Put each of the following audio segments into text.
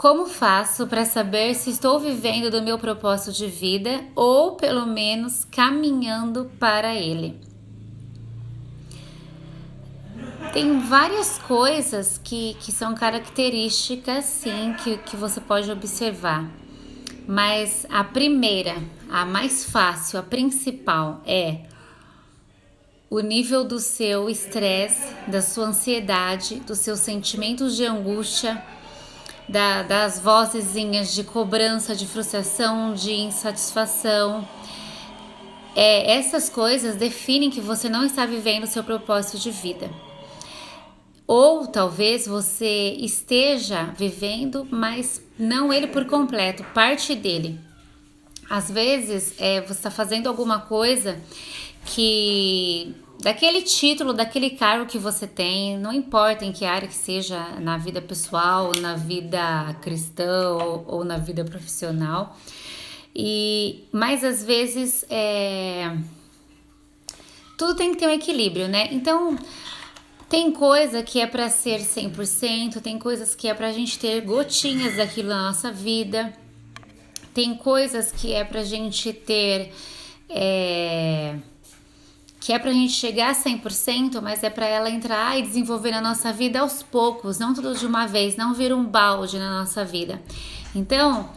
Como faço para saber se estou vivendo do meu propósito de vida ou pelo menos caminhando para ele? Tem várias coisas que são características, sim, que você pode observar. Mas a primeira, a mais fácil, a principal é o nível do seu estresse, da sua ansiedade, dos seus sentimentos de angústia, das vozezinhas de cobrança, de frustração, de insatisfação. Essas coisas definem que você não está vivendo o seu propósito de vida. Ou talvez você esteja vivendo, mas não ele por completo, parte dele. Às vezes você está fazendo alguma coisa que daquele título, daquele cargo que você tem, não importa em que área que seja, na vida pessoal, na vida cristã ou na vida profissional. Mas às vezes tudo tem que ter um equilíbrio, né? Então tem coisa que é para ser 100%, tem coisas que é pra gente ter gotinhas daquilo na nossa vida, tem coisas que é pra gente ter que é pra gente chegar a 100%, mas é pra ela entrar e desenvolver na nossa vida aos poucos, não tudo de uma vez, não vir um balde na nossa vida. Então,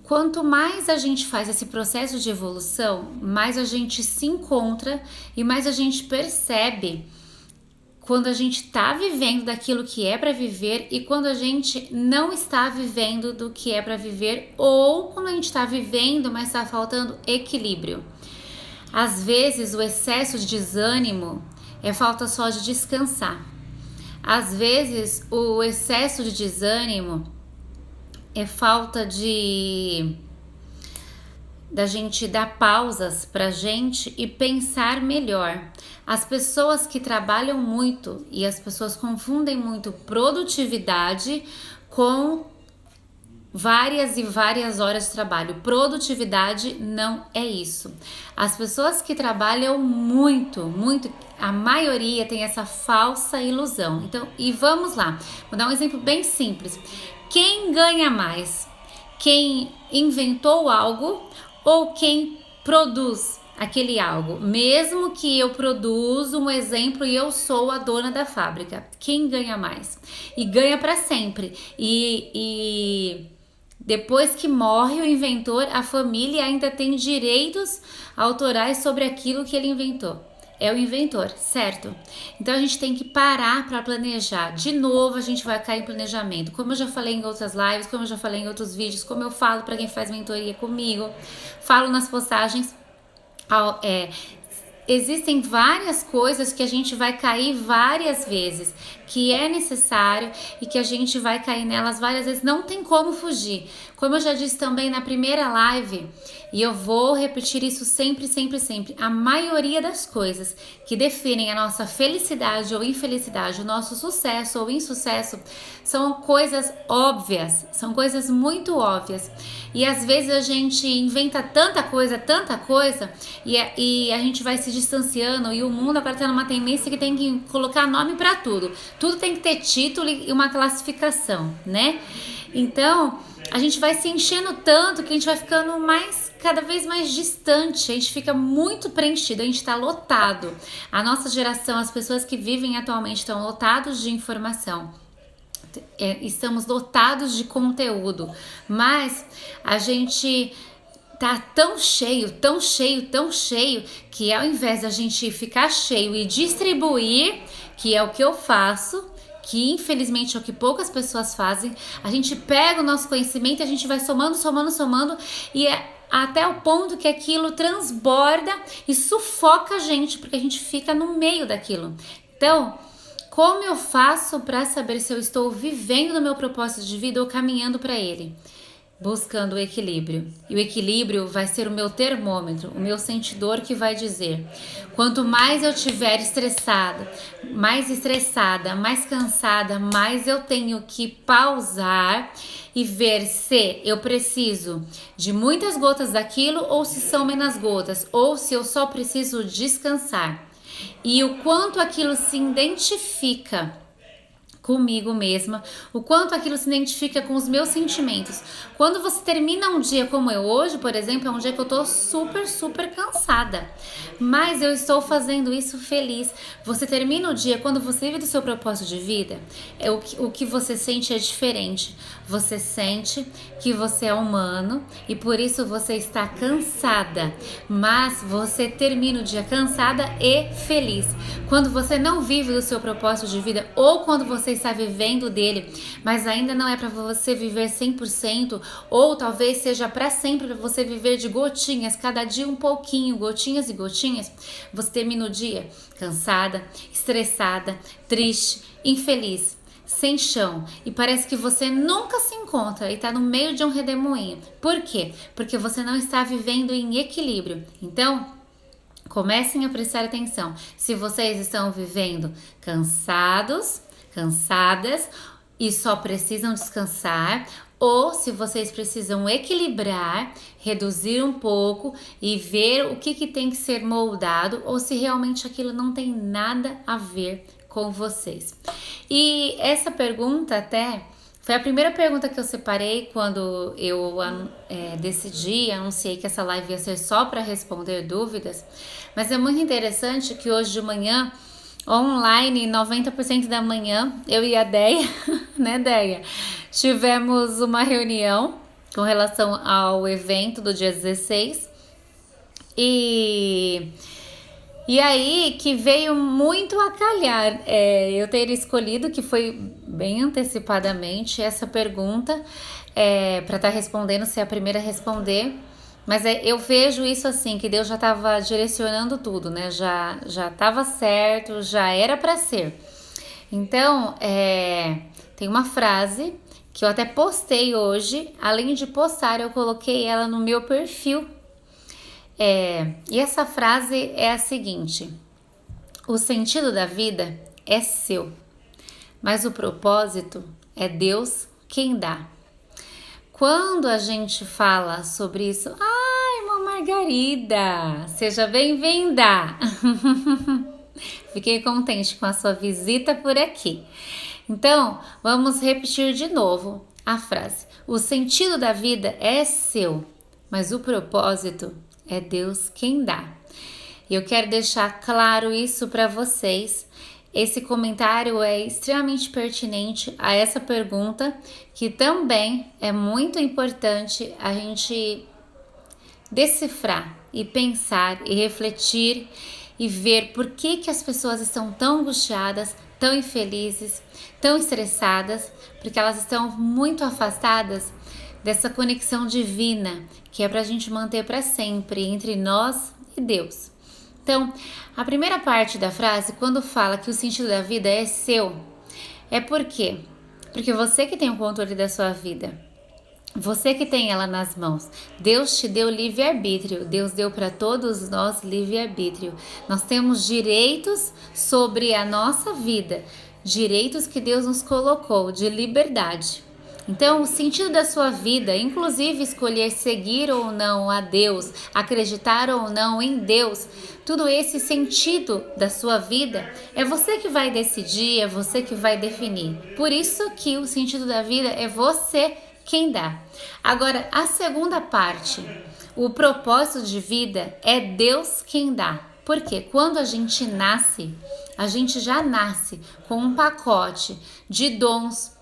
quanto mais a gente faz esse processo de evolução, mais a gente se encontra e mais a gente percebe quando a gente está vivendo daquilo que é para viver e quando a gente não está vivendo do que é para viver, ou quando a gente está vivendo, mas está faltando equilíbrio. Às vezes o excesso de desânimo é falta só de descansar. Às vezes o excesso de desânimo é falta da gente dar pausas pra gente e pensar melhor. As pessoas que trabalham muito e as pessoas confundem muito produtividade com várias e várias horas de trabalho. Produtividade não é isso. As pessoas que trabalham muito, a maioria tem essa falsa ilusão. Então, e vamos lá. Vou dar um exemplo bem simples. Quem ganha mais? Quem inventou algo ou quem produz aquele algo? Mesmo que eu produza um exemplo e eu sou a dona da fábrica, quem ganha mais? E ganha para sempre. E depois que morre o inventor, a família ainda tem direitos autorais sobre aquilo que ele inventou. É o inventor, certo? Então a gente tem que parar para planejar. De novo, a gente vai cair em planejamento. Como eu já falei em outras lives, como eu já falei em outros vídeos, como eu falo para quem faz mentoria comigo, falo nas postagens. Existem várias coisas que a gente vai cair várias vezes, que é necessário e que a gente vai cair nelas várias vezes, não tem como fugir. Como eu já disse também na primeira live, e eu vou repetir isso sempre, a maioria das coisas que definem a nossa felicidade ou infelicidade, o nosso sucesso ou insucesso, são coisas óbvias, são coisas muito óbvias. E às vezes a gente inventa tanta coisa, e a gente vai se distanciando, e o mundo agora tá numa tendência que tem que colocar nome para tudo. Tudo tem que ter título e uma classificação, né? Então, a gente vai se enchendo tanto que a gente vai ficando cada vez mais distante, a gente fica muito preenchido, a gente está lotado. A nossa geração, as pessoas que vivem atualmente estão lotados de informação. Estamos lotados de conteúdo, mas a gente tá tão cheio, que ao invés da gente ficar cheio e distribuir, que é o que eu faço, que infelizmente é o que poucas pessoas fazem, a gente pega o nosso conhecimento e a gente vai somando, e até o ponto que aquilo transborda e sufoca a gente, porque a gente fica no meio daquilo. Então, como eu faço para saber se eu estou vivendo no meu propósito de vida ou caminhando para ele? Buscando o equilíbrio. E o equilíbrio vai ser o meu termômetro, o meu sentidor, que vai dizer: quanto mais eu estiver estressada, mais cansada, mais eu tenho que pausar e ver se eu preciso de muitas gotas daquilo ou se são menos gotas, ou se eu só preciso descansar. E o quanto aquilo se identifica comigo mesma, o quanto aquilo se identifica com os meus sentimentos. Quando você termina um dia como eu hoje, por exemplo, é um dia que eu tô super cansada, mas eu estou fazendo isso feliz. Você termina o dia, quando você vive do seu propósito de vida, o que você sente é diferente. Você sente que você é humano e por isso você está cansada, mas você termina o dia cansada e feliz. Quando você não vive do seu propósito de vida ou quando você está vivendo dele, mas ainda não é para você viver 100% ou talvez seja para sempre para você viver de gotinhas, cada dia um pouquinho, gotinhas e gotinhas, você termina o dia cansada, estressada, triste, infeliz, sem chão e parece que você nunca se encontra e está no meio de um redemoinho. Por quê? Porque você não está vivendo em equilíbrio. Então, comecem a prestar atenção. Se vocês estão vivendo cansados, cansadas e só precisam descansar, ou se vocês precisam equilibrar, reduzir um pouco e ver o que tem que ser moldado, ou se realmente aquilo não tem nada a ver com vocês. E essa pergunta até foi a primeira pergunta que eu separei quando eu anunciei que essa live ia ser só para responder dúvidas. Mas é muito interessante que hoje de manhã, online, 90% da manhã, eu e a Deia, né, Deia? Tivemos uma reunião com relação ao evento do dia 16. E aí que veio muito a calhar eu ter escolhido, que foi bem antecipadamente, essa pergunta para estar respondendo, ser a primeira a responder. Mas eu vejo isso assim, que Deus já estava direcionando tudo, né? Já estava certo, já era para ser. Então, tem uma frase que eu até postei hoje. Além de postar, eu coloquei ela no meu perfil. E essa frase é a seguinte: o sentido da vida é seu, mas o propósito é Deus quem dá. Quando a gente fala sobre isso, ai, irmã Margarida, seja bem-vinda! Fiquei contente com a sua visita por aqui. Então, vamos repetir de novo a frase: o sentido da vida é seu, mas o propósito é Deus quem dá. E eu quero deixar claro isso para vocês. Esse comentário é extremamente pertinente a essa pergunta, que também é muito importante a gente decifrar e pensar e refletir e ver por que as pessoas estão tão angustiadas, tão infelizes, tão estressadas, porque elas estão muito afastadas dessa conexão divina, que é para a gente manter para sempre entre nós e Deus. Então, a primeira parte da frase, quando fala que o sentido da vida é seu, é por quê? Porque você que tem o controle da sua vida, você que tem ela nas mãos. Deus te deu livre-arbítrio, Deus deu para todos nós livre-arbítrio. Nós temos direitos sobre a nossa vida, direitos que Deus nos colocou de liberdade. Então, o sentido da sua vida, inclusive escolher seguir ou não a Deus, acreditar ou não em Deus, tudo esse sentido da sua vida é você que vai decidir, é você que vai definir. Por isso que o sentido da vida é você quem dá. Agora, a segunda parte, o propósito de vida é Deus quem dá. Porque quando a gente nasce, a gente já nasce com um pacote de dons.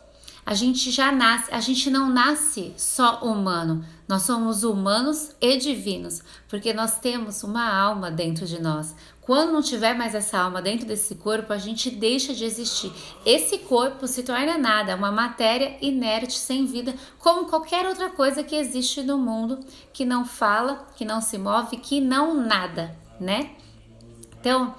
A gente não nasce só humano, nós somos humanos e divinos, porque nós temos uma alma dentro de nós. Quando não tiver mais essa alma dentro desse corpo, a gente deixa de existir. Esse corpo se torna nada, uma matéria inerte, sem vida, como qualquer outra coisa que existe no mundo, que não fala, que não se move, que não nada, né? Então,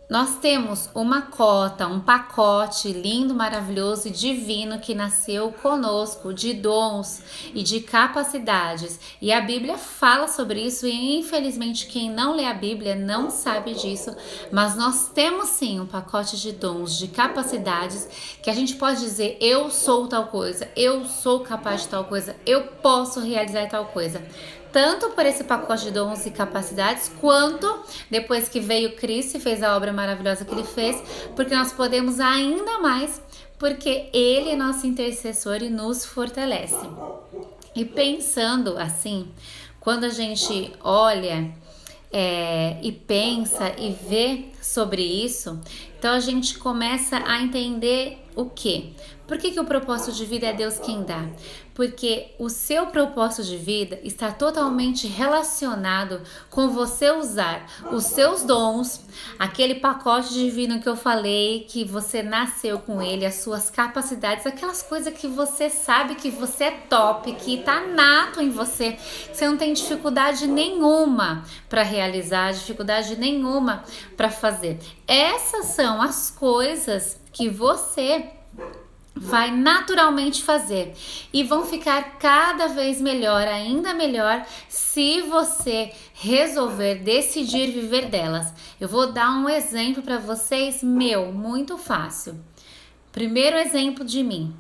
nós temos uma cota, um pacote lindo, maravilhoso e divino que nasceu conosco, de dons e de capacidades. E a Bíblia fala sobre isso e infelizmente quem não lê a Bíblia não sabe disso. Mas nós temos sim um pacote de dons, de capacidades que a gente pode dizer: eu sou tal coisa, eu sou capaz de tal coisa, eu posso realizar tal coisa. Tanto por esse pacote de dons e capacidades, quanto depois que veio Cristo e fez a obra maravilhosa que Ele fez, porque nós podemos ainda mais porque Ele é nosso intercessor e nos fortalece. E pensando assim, quando a gente olha e pensa e vê sobre isso, então a gente começa a entender o quê? Por que o propósito de vida é Deus quem dá? Porque o seu propósito de vida está totalmente relacionado com você usar os seus dons, aquele pacote divino que eu falei, que você nasceu com ele, as suas capacidades, aquelas coisas que você sabe que você é top, que está nato em você, você não tem dificuldade nenhuma para realizar, dificuldade nenhuma para fazer. Essas são as coisas que você vai naturalmente fazer e vão ficar cada vez melhor, ainda melhor, se você resolver decidir viver delas. Eu vou dar um exemplo para vocês, muito fácil. Primeiro exemplo de mim.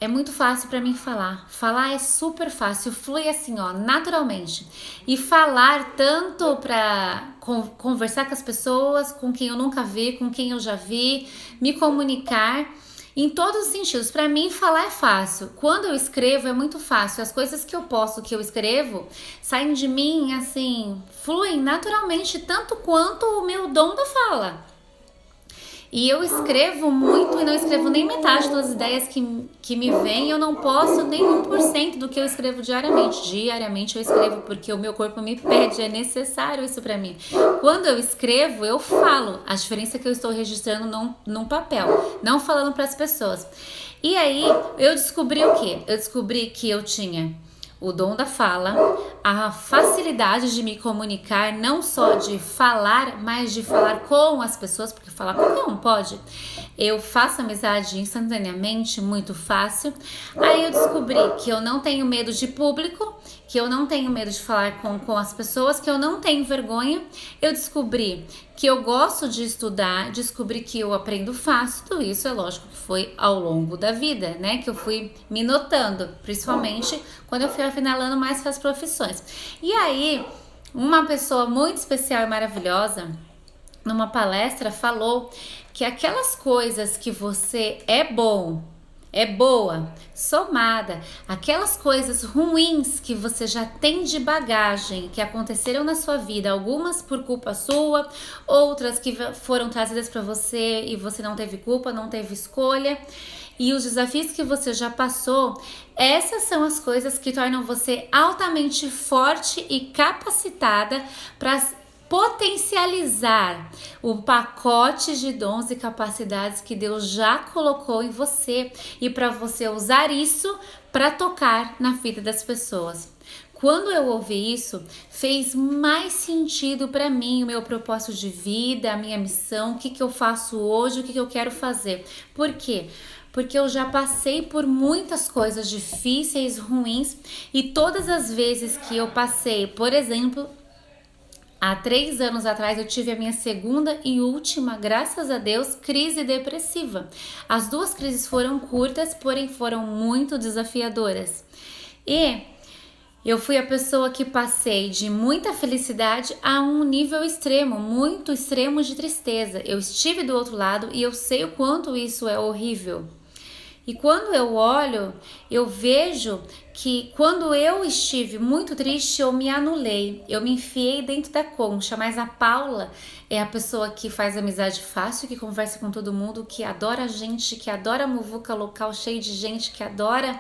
É muito fácil para mim falar. Falar é super fácil, flui assim, ó, naturalmente. E falar tanto para conversar com as pessoas, com quem eu nunca vi, com quem eu já vi, me comunicar em todos os sentidos. Para mim, falar é fácil. Quando eu escrevo, é muito fácil. As coisas que eu posto, que eu escrevo, saem de mim, assim, fluem naturalmente, tanto quanto o meu dom da fala. E eu escrevo muito e não escrevo nem metade das ideias que me vêm. Eu não posso nem 1% do que eu escrevo diariamente. Diariamente eu escrevo porque o meu corpo me pede, é necessário isso pra mim. Quando eu escrevo, eu falo. A diferença é que eu estou registrando num papel, não falando pras pessoas. E aí eu descobri o quê? Eu descobri que eu tinha o dom da fala, a facilidade de me comunicar, não só de falar, mas de falar com as pessoas, porque falar qualquer um pode. Eu faço amizade instantaneamente, muito fácil. Aí eu descobri que eu não tenho medo de público, que eu não tenho medo de falar com as pessoas, que eu não tenho vergonha. Eu descobri que eu gosto de estudar, descobri que eu aprendo fácil. Tudo isso é lógico que foi ao longo da vida, né? Que eu fui me notando, principalmente quando eu fui afinalando mais com as profissões. E aí, uma pessoa muito especial e maravilhosa, numa palestra, falou que aquelas coisas que você é boa, somada, aquelas coisas ruins que você já tem de bagagem, que aconteceram na sua vida, algumas por culpa sua, outras que foram trazidas para você e você não teve culpa, não teve escolha, e os desafios que você já passou, essas são as coisas que tornam você altamente forte e capacitada para potencializar o pacote de dons e capacidades que Deus já colocou em você e para você usar isso para tocar na vida das pessoas. Quando eu ouvi isso, fez mais sentido para mim, o meu propósito de vida, a minha missão, o que eu faço hoje, o que eu quero fazer. Por quê? Porque eu já passei por muitas coisas difíceis, ruins, e todas as vezes que eu passei, por exemplo, há 3 anos atrás eu tive a minha segunda e última, graças a Deus, crise depressiva. As 2 crises foram curtas, porém foram muito desafiadoras. E eu fui a pessoa que passei de muita felicidade a um nível extremo, muito extremo de tristeza. Eu estive do outro lado e eu sei o quanto isso é horrível. E quando eu olho, eu vejo que quando eu estive muito triste, eu me anulei, eu me enfiei dentro da concha, mas a Paula é a pessoa que faz amizade fácil, que conversa com todo mundo, que adora gente, que adora muvuca local cheio de gente, que adora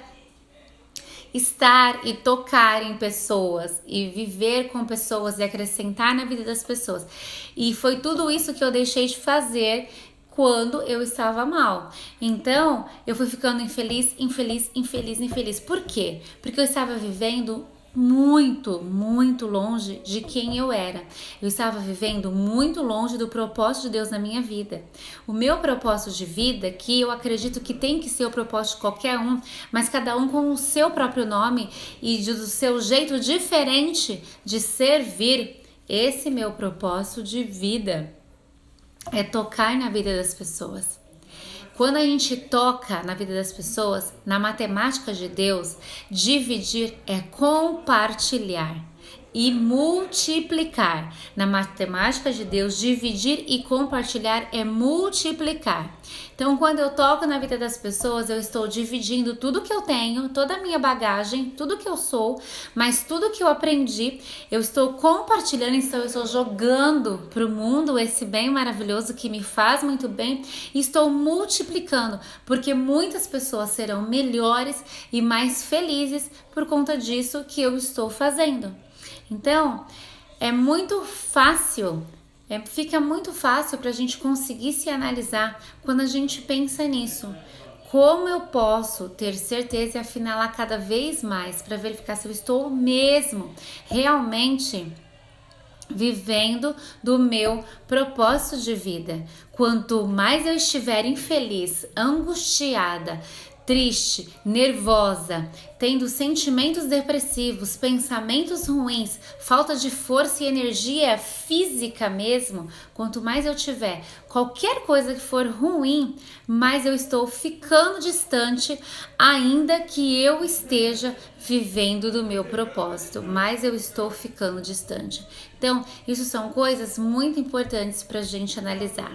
estar e tocar em pessoas e viver com pessoas e acrescentar na vida das pessoas. E foi tudo isso que eu deixei de fazer quando eu estava mal. Então, eu fui ficando infeliz. Por quê? Porque eu estava vivendo muito longe de quem eu era. Eu estava vivendo muito longe do propósito de Deus na minha vida. O meu propósito de vida, que eu acredito que tem que ser o propósito de qualquer um, mas cada um com o seu próprio nome e do seu jeito diferente de servir, esse meu propósito de vida é tocar na vida das pessoas. Quando a gente toca na vida das pessoas, na matemática de Deus, dividir é compartilhar. e multiplicar. Na matemática de Deus, dividir e compartilhar é multiplicar. Então, quando eu toco na vida das pessoas, eu estou dividindo tudo que eu tenho, toda a minha bagagem, tudo que eu sou, mas tudo que eu aprendi, eu estou compartilhando, então eu estou jogando para o mundo esse bem maravilhoso que me faz muito bem e estou multiplicando, porque muitas pessoas serão melhores e mais felizes por conta disso que eu estou fazendo. Então, é muito fácil. Fica muito fácil para a gente conseguir se analisar quando a gente pensa nisso. Como eu posso ter certeza e afinalar cada vez mais para verificar se eu estou mesmo realmente vivendo do meu propósito de vida? Quanto mais eu estiver infeliz, angustiada, triste, nervosa, tendo sentimentos depressivos, pensamentos ruins, falta de força e energia física mesmo, quanto mais eu tiver qualquer coisa que for ruim, mais eu estou ficando distante, ainda que eu esteja vivendo do meu propósito, mais eu estou ficando distante. Então, isso são coisas muito importantes para a gente analisar.